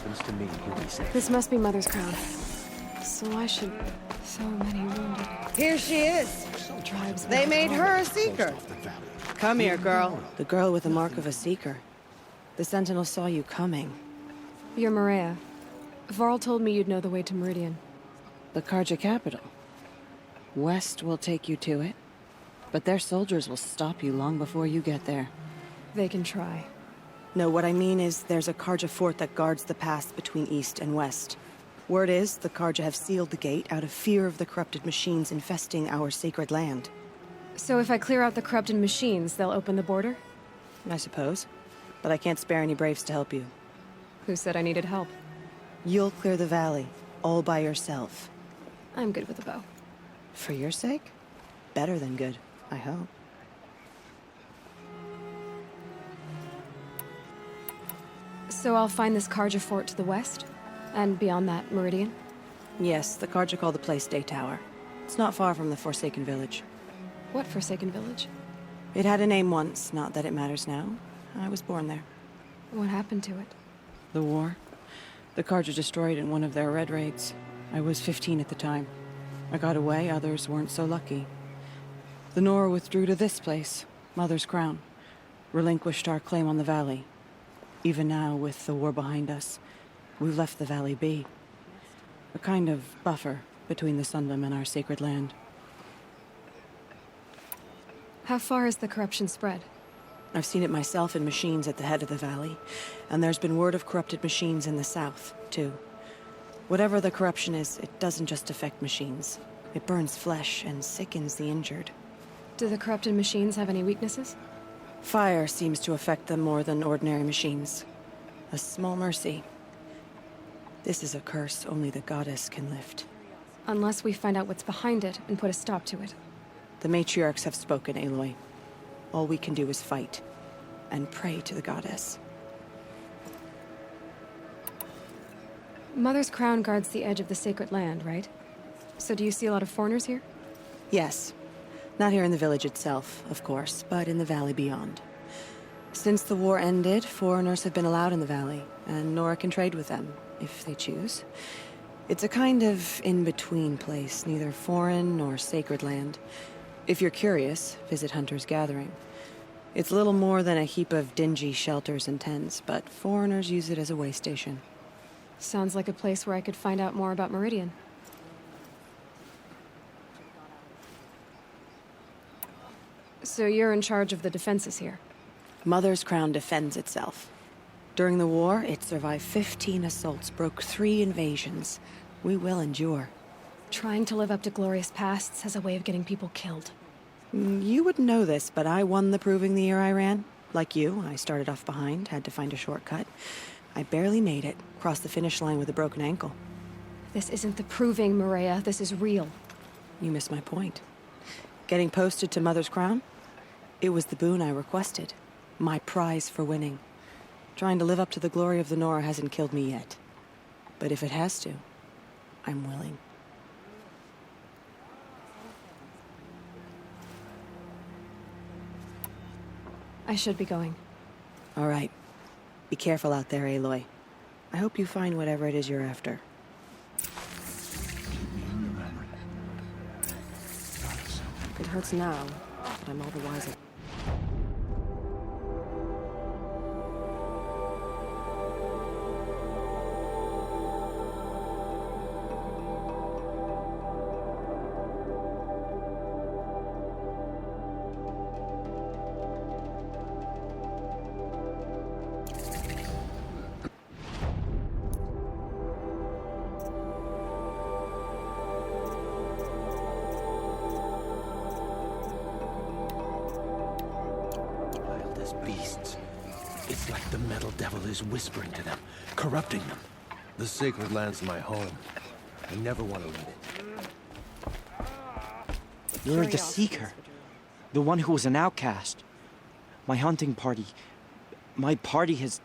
happens to me, you'll be safe. This must be Mother's crown. So why should so many wounded Here she is. tribes... They made her a seeker. Come here, girl. The girl with the mark of a seeker. The Sentinel saw you coming. You're Maria. Varl told me you'd know the way to Meridian. The Karja capital. West will take you to it, but their soldiers will stop you long before you get there. They can try. No, what I mean is there's a Karja fort that guards the pass between East and West. Word is, the Karja have sealed the gate out of fear of the corrupted machines infesting our sacred land. So if I clear out the corrupted machines, they'll open the border? I suppose. But I can't spare any braves to help you. Who said I needed help? You'll clear the valley, all by yourself. I'm good with a bow. For your sake? Better than good, I hope. So I'll find this Karja fort to the west? And beyond that, Meridian? Yes, the Karja call the place Day Tower. It's not far from the Forsaken Village. What Forsaken Village? It had a name once, not that it matters now. I was born there. What happened to it? The war. The Karja destroyed in one of their red raids. I was 15 at the time. I got away, others weren't so lucky. The Nora withdrew to this place, Mother's Crown. Relinquished our claim on the valley. Even now, with the war behind us, we've left the valley be. A kind of buffer between the Sundom and our sacred land. How far has the corruption spread? I've seen it myself in machines at the head of the valley, and there's been word of corrupted machines in the south, too. Whatever the corruption is, it doesn't just affect machines. It burns flesh and sickens the injured. Do the corrupted machines have any weaknesses? Fire seems to affect them more than ordinary machines. A small mercy. This is a curse only the goddess can lift. Unless we find out what's behind it and put a stop to it. The matriarchs have spoken, Aloy. All we can do is fight, and pray to the goddess. Mother's crown guards the edge of the sacred land, right? So do you see a lot of foreigners here? Yes. Not here in the village itself, of course, but in the valley beyond. Since the war ended, foreigners have been allowed in the valley, and Nora can trade with them, if they choose. It's a kind of in-between place, neither foreign nor sacred land. If you're curious, visit Hunter's Gathering. It's little more than a heap of dingy shelters and tents, but foreigners use it as a way station. Sounds like a place where I could find out more about Meridian. So you're in charge of the defenses here? Mother's Crown defends itself. During the war, it survived 15 assaults, broke 3 invasions. We will endure. Trying to live up to glorious pasts has a way of getting people killed. You wouldn't know this, but I won the proving the year I ran. Like you, I started off behind, had to find a shortcut. I barely made it, crossed the finish line with a broken ankle. This isn't the proving, Maria. This is real. You missed my point. Getting posted to Mother's Crown? It was the boon I requested. My prize for winning. Trying to live up to the glory of the Nora hasn't killed me yet. But if it has to, I'm willing. I should be going. All right. Be careful out there, Aloy. I hope you find whatever it is you're after. It hurts now, but I'm all the wiser. Beasts. It's like the metal devil is whispering to them, corrupting them. The sacred land's my home. I never want to leave it. You're the Seeker. The one who was an outcast. My hunting party... My party has...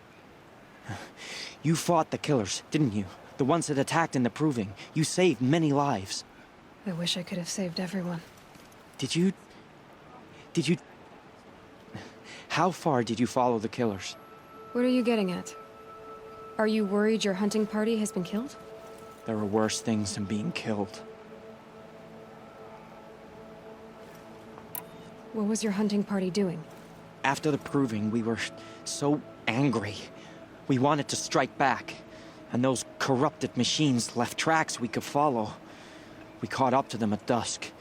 You fought the killers, didn't you? The ones that attacked in the Proving. You saved many lives. I wish I could have saved everyone. Did you... How far did you follow the killers? What are you getting at? Are you worried your hunting party has been killed? There are worse things than being killed. What was your hunting party doing? After the proving, we were so angry. We wanted to strike back. And those corrupted machines left tracks we could follow. We caught up to them at dusk.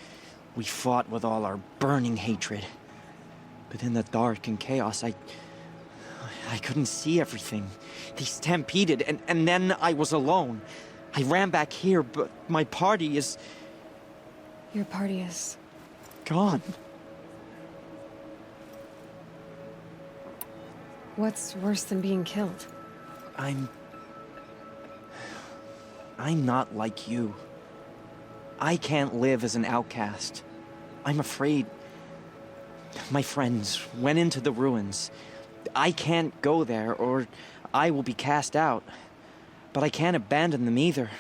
We fought with all our burning hatred. But in the dark and chaos, I couldn't see everything. They stampeded, and then I was alone. I ran back here, but my party is... Your party is... gone. What's worse than being killed? I'm not like you. I can't live as an outcast. I'm afraid. My friends went into the ruins. I can't go there, or I will be cast out. But I can't abandon them either.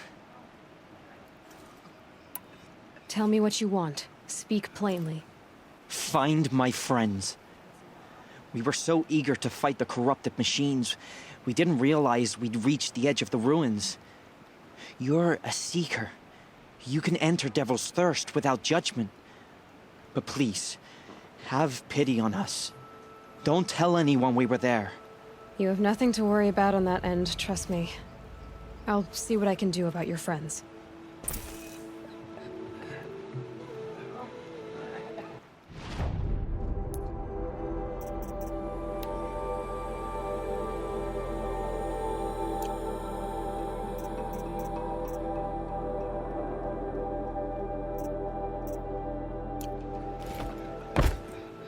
Tell me what you want. Speak plainly. Find my friends. We were so eager to fight the corrupted machines, we didn't realize we'd reached the edge of the ruins. You're a seeker. You can enter Devil's Thirst without judgment. But please, have pity on us. Don't tell anyone we were there. You have nothing to worry about on that end, trust me. I'll see what I can do about your friends.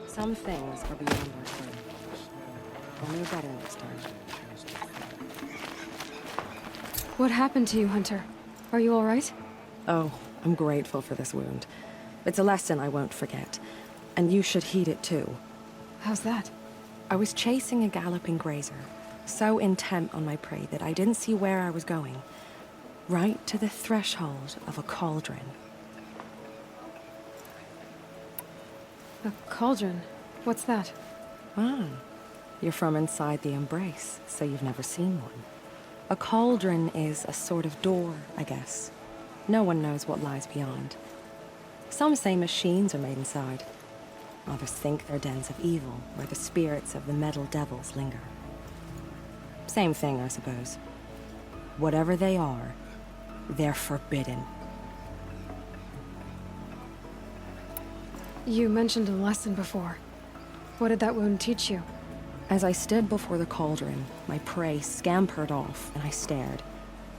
Some things are beyond our control. Only better next time. What happened to you, Hunter? Are you all right? Oh, I'm grateful for this wound. It's a lesson I won't forget. And you should heed it too. How's that? I was chasing a galloping grazer, so intent on my prey that I didn't see where I was going. Right to the threshold of a cauldron. A cauldron? What's that? Ah, you're from inside the Embrace, so you've never seen one. A cauldron is a sort of door, I guess. No one knows what lies beyond. Some say machines are made inside. Others think they're dens of evil, where the spirits of the metal devils linger. Same thing, I suppose. Whatever they are, they're forbidden. You mentioned a lesson before. What did that wound teach you? As I stood before the cauldron, my prey scampered off, and I stared,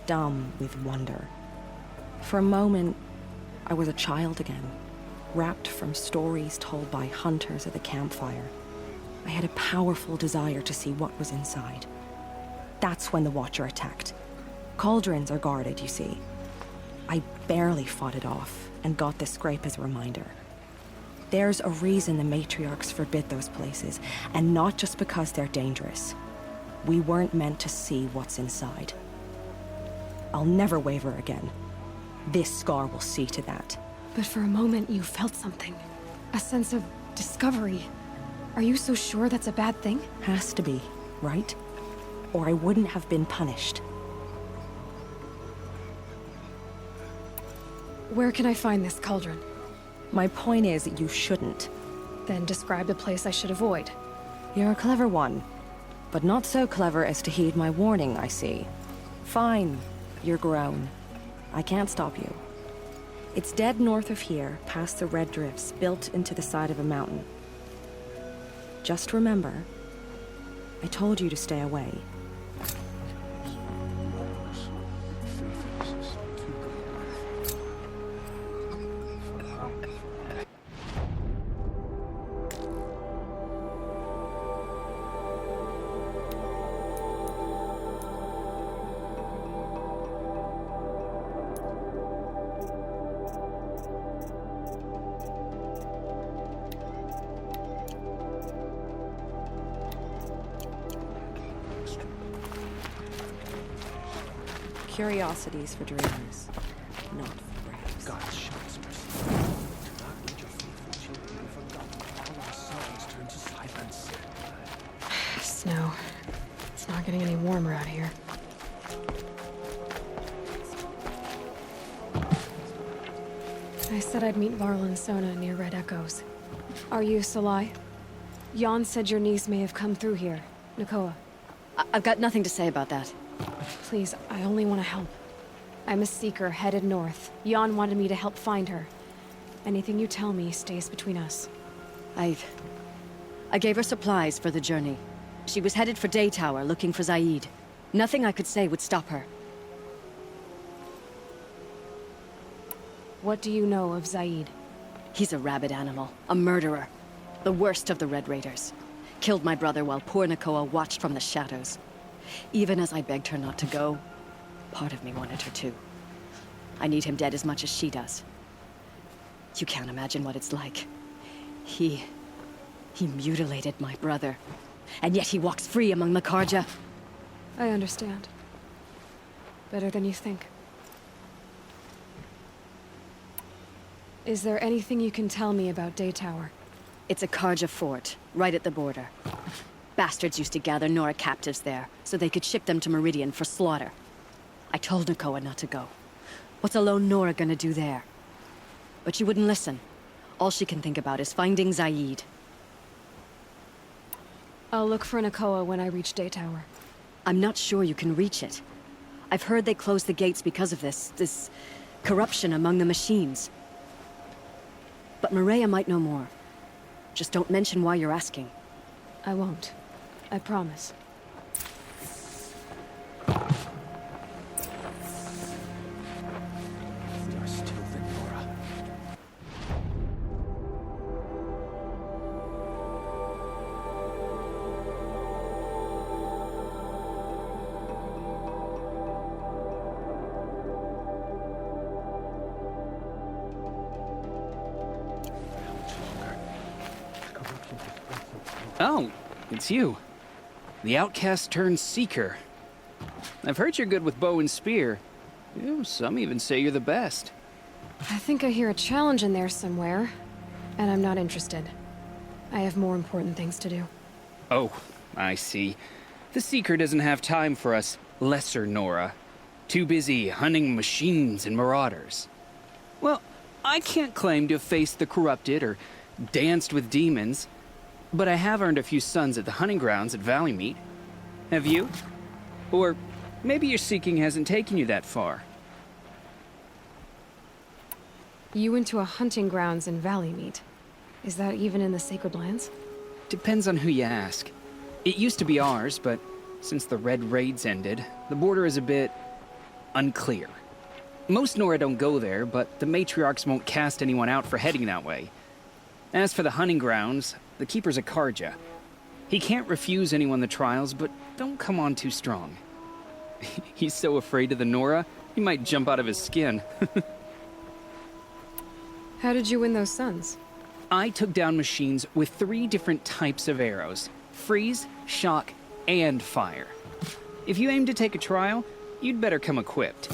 dumb with wonder. For a moment, I was a child again, wrapped from stories told by hunters at the campfire. I had a powerful desire to see what was inside. That's when the Watcher attacked. Cauldrons are guarded, you see. I barely fought it off, and got this scrape as a reminder. There's a reason the matriarchs forbid those places, and not just because they're dangerous. We weren't meant to see what's inside. I'll never waver again. This scar will see to that. But for a moment you felt something. A sense of discovery. Are you so sure that's a bad thing? Has to be, right? Or I wouldn't have been punished. Where can I find this cauldron? My point is, you shouldn't. Then describe the place I should avoid. You're a clever one, but not so clever as to heed my warning, I see. Fine, you're grown. I can't stop you. It's dead north of here, past the red drifts built into the side of a mountain. Just remember, I told you to stay away. Curiosities for dreamers, not for braves. God shows mercy. Do not let your faithful children be forgotten. All our songs turn to silence. Snow. It's not getting any warmer out here. said I'd meet Varl and Sona near Red Echoes. Are you Salai? Jan said your niece may have come through here. Nakoa. I've got nothing to say about that. Please, I only want to help. I'm a seeker headed north. Jan wanted me to help find her. Anything you tell me stays between us. I gave her supplies for the journey. She was headed for Day Tower looking for Zaid. Nothing I could say would stop her. What do you know of Zaid? He's a rabid animal, a murderer. The worst of the Red Raiders. Killed my brother while poor Nakoa watched from the shadows. Even as I begged her not to go, part of me wanted her to. I need him dead as much as she does. You can't imagine what it's like. He mutilated my brother. And yet he walks free among the Karja. I understand. Better than you think. Is there anything you can tell me about Day Tower? It's a Karja fort, right at the border. Bastards used to gather Nora captives there, so they could ship them to Meridian for slaughter. I told Nakoa not to go. What's a lone Nora gonna do there? But she wouldn't listen. All she can think about is finding Zaid. I'll look for Nakoa when I reach Day Tower. I'm not sure you can reach it. I've heard they closed the gates because of this corruption among the machines. But Maria might know more. Just don't mention why you're asking. I won't. I promise. We are still the Nora. Oh, it's you. The outcast turned seeker. I've heard you're good with bow and spear. Some even say you're the best. I think I hear a challenge in there somewhere, and I'm not interested. I have more important things to do. Oh, I see. The seeker doesn't have time for us lesser Nora. Too busy hunting machines and marauders. Well, I can't claim to have faced the corrupted or danced with demons, but I have earned a few sons at the hunting grounds at Valley Meet. Have you? Or maybe your seeking hasn't taken you that far. You went to a hunting grounds in Valley Meet. Is that even in the Sacred Lands? Depends on who you ask. It used to be ours, but since the Red Raids ended, the border is a bit unclear. Most Nora don't go there, but the matriarchs won't cast anyone out for heading that way. As for the hunting grounds, the keeper's a Karja. He can't refuse anyone the trials, but don't come on too strong. He's so afraid of the Nora, he might jump out of his skin. How did you win those sons? I took down machines with 3 different types of arrows. Freeze, shock, and fire. If you aim to take a trial, you'd better come equipped.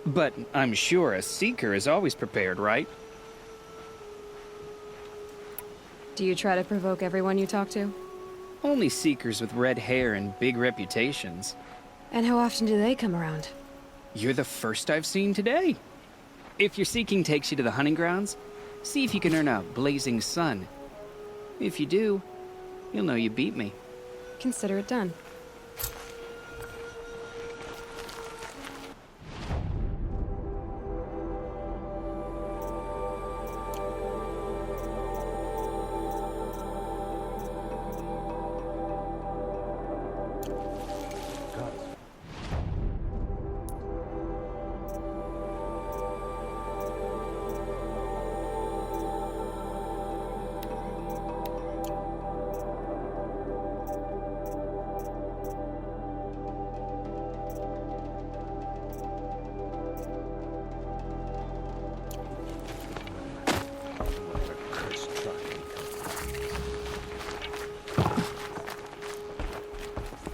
But I'm sure a seeker is always prepared, right? Do you try to provoke everyone you talk to? Only seekers with red hair and big reputations. And how often do they come around? You're the first I've seen today. If your seeking takes you to the hunting grounds, see if you can earn a blazing sun. If you do, you'll know you beat me. Consider it done.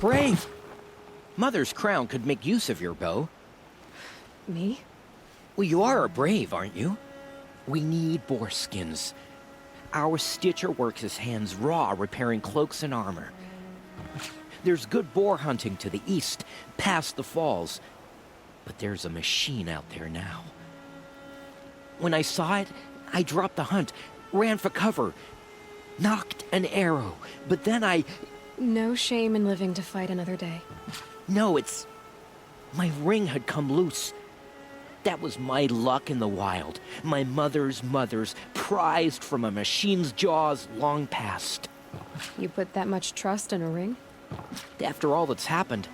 Brave! Mother's crown could make use of your bow. Me? Well, you are a brave, aren't you? We need boar skins. Our stitcher works his hands raw repairing cloaks and armor. There's good boar hunting to the east, past the falls. But there's a machine out there now. When I saw it, I dropped the hunt, ran for cover, knocked an arrow, but then I... No shame in living to fight another day. No, it's... My ring had come loose. That was my luck in the wild. My mother's prized from a machine's jaws long past. You put that much trust in a ring? After all that's happened,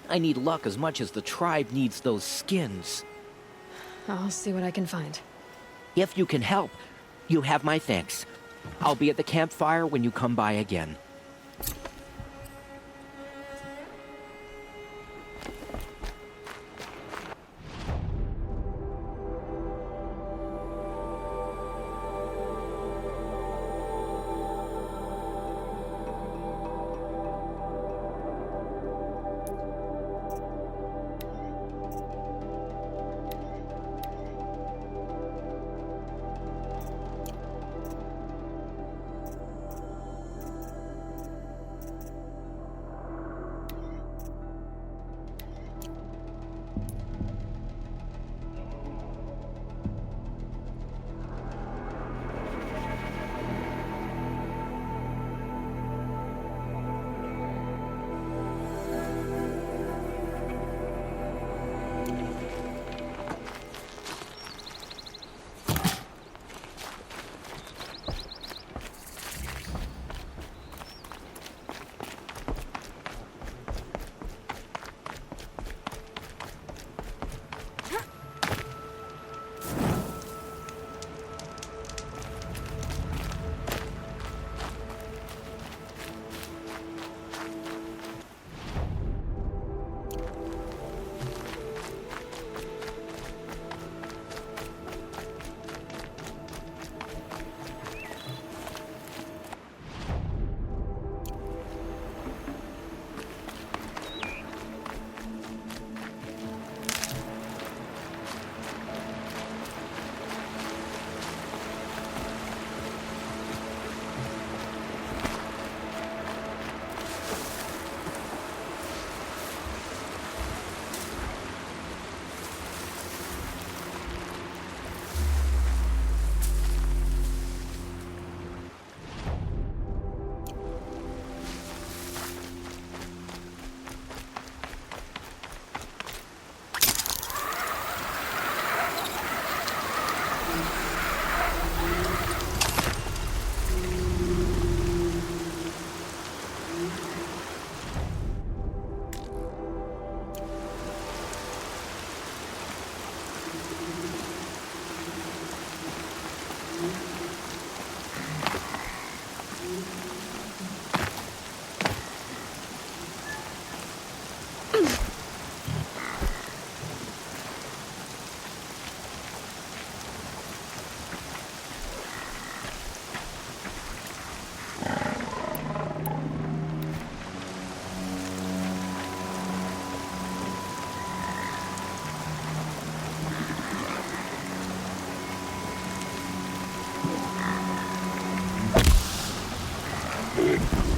I need luck as much as the tribe needs those skins. I'll see what I can find. If you can help, you have my thanks. I'll be at the campfire when you come by again.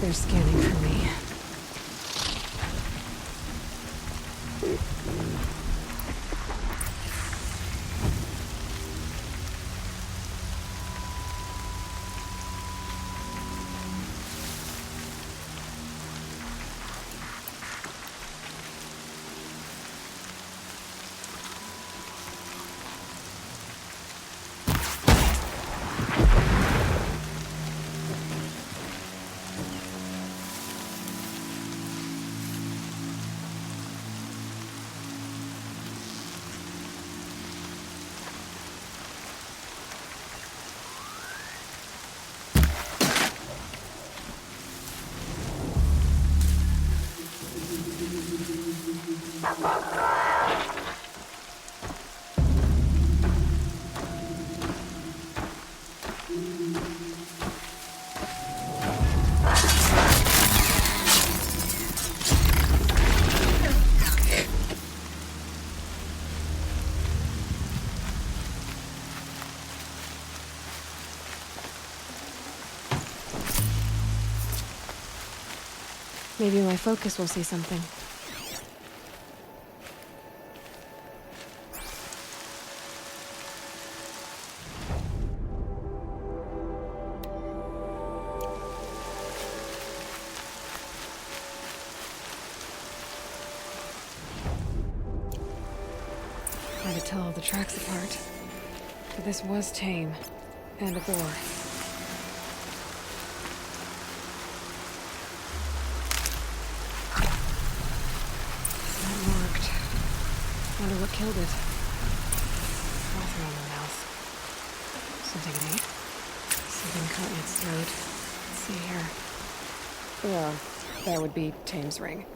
They're scanning for me. Maybe my focus will see something. Hard to tell all the tracks apart. But this was tame. And a boar. Not marked. Wonder what killed it. Froth around the mouth. Something it ate? Something caught in its throat. Let's see here. Yeah, that would be Tame's ring.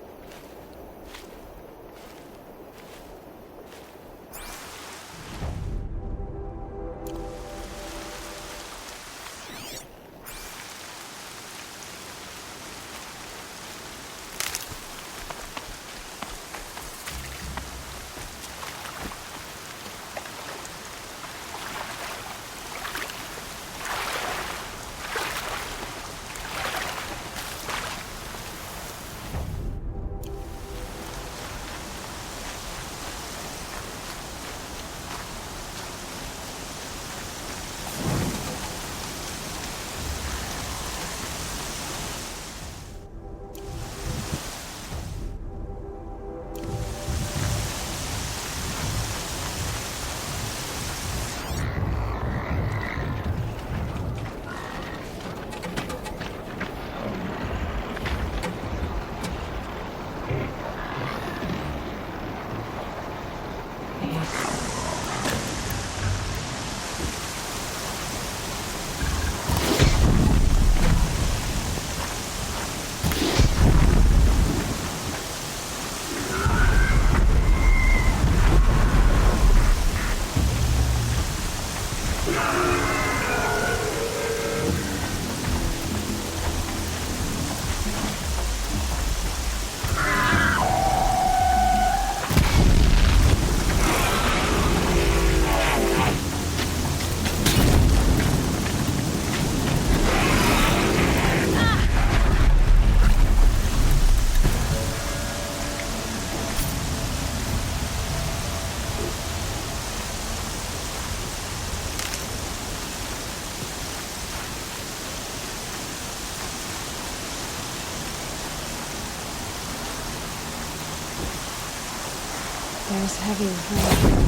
There's heavy rain.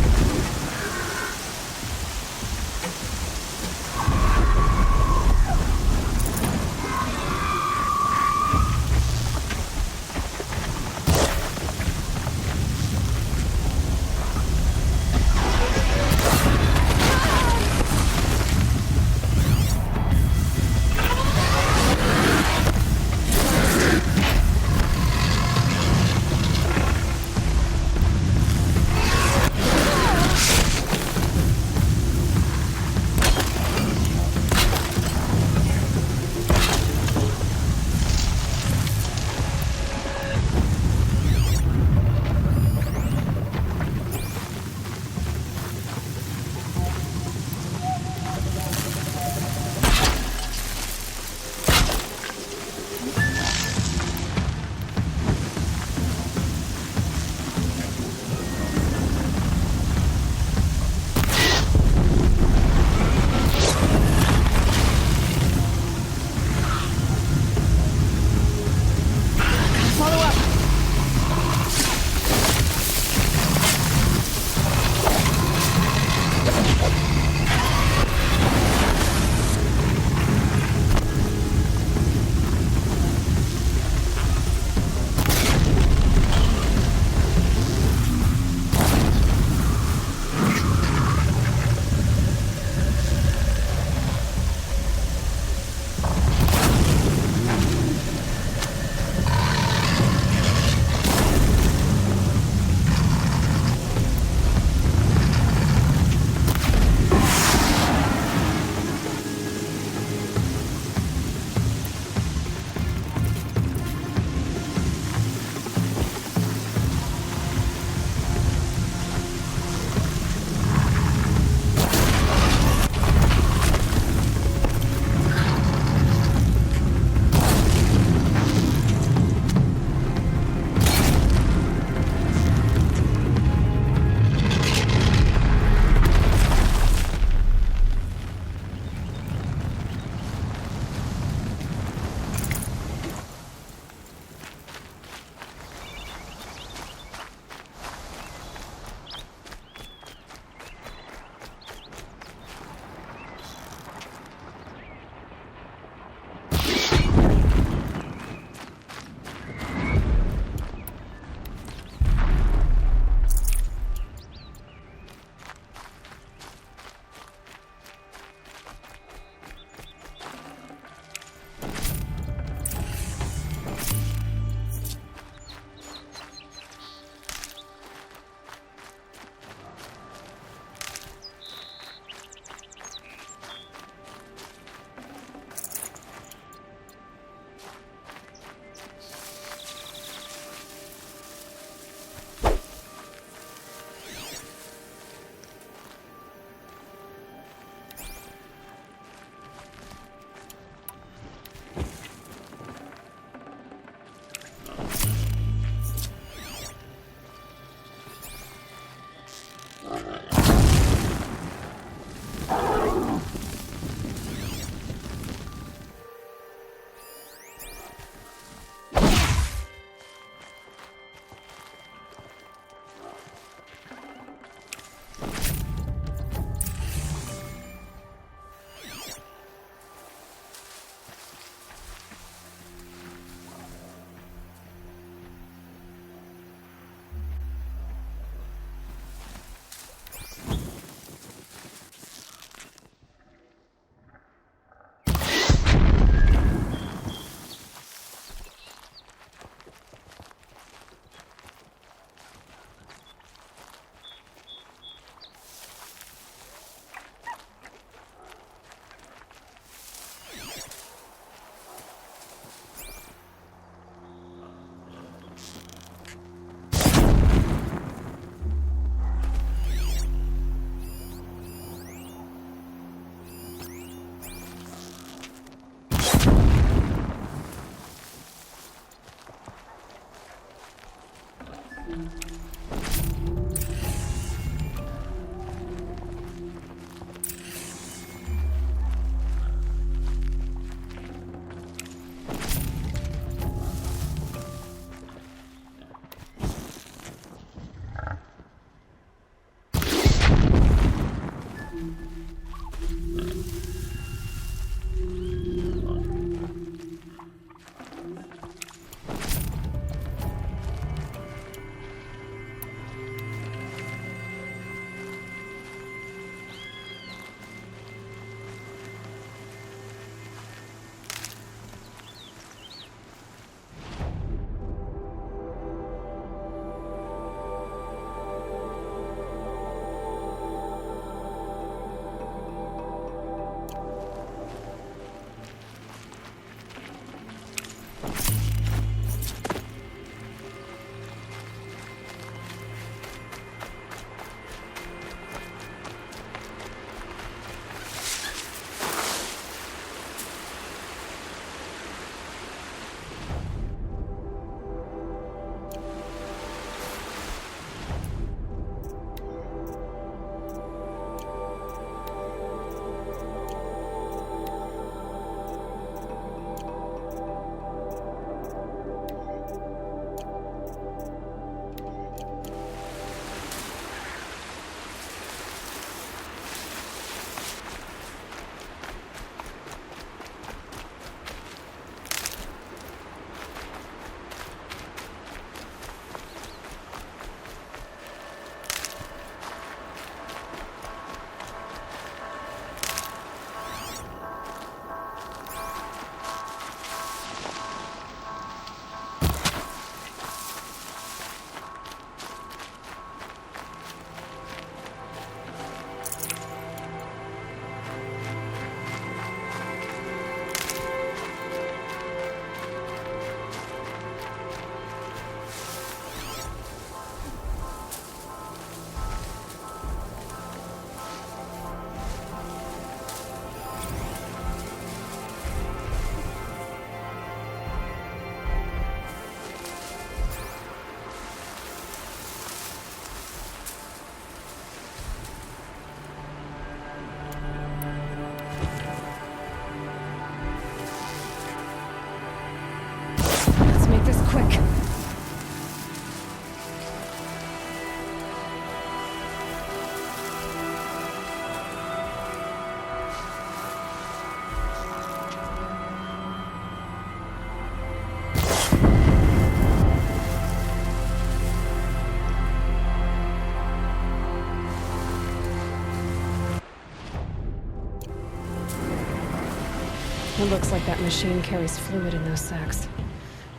It looks like that machine carries fluid in those sacks.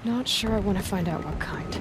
Not sure I want to find out what kind.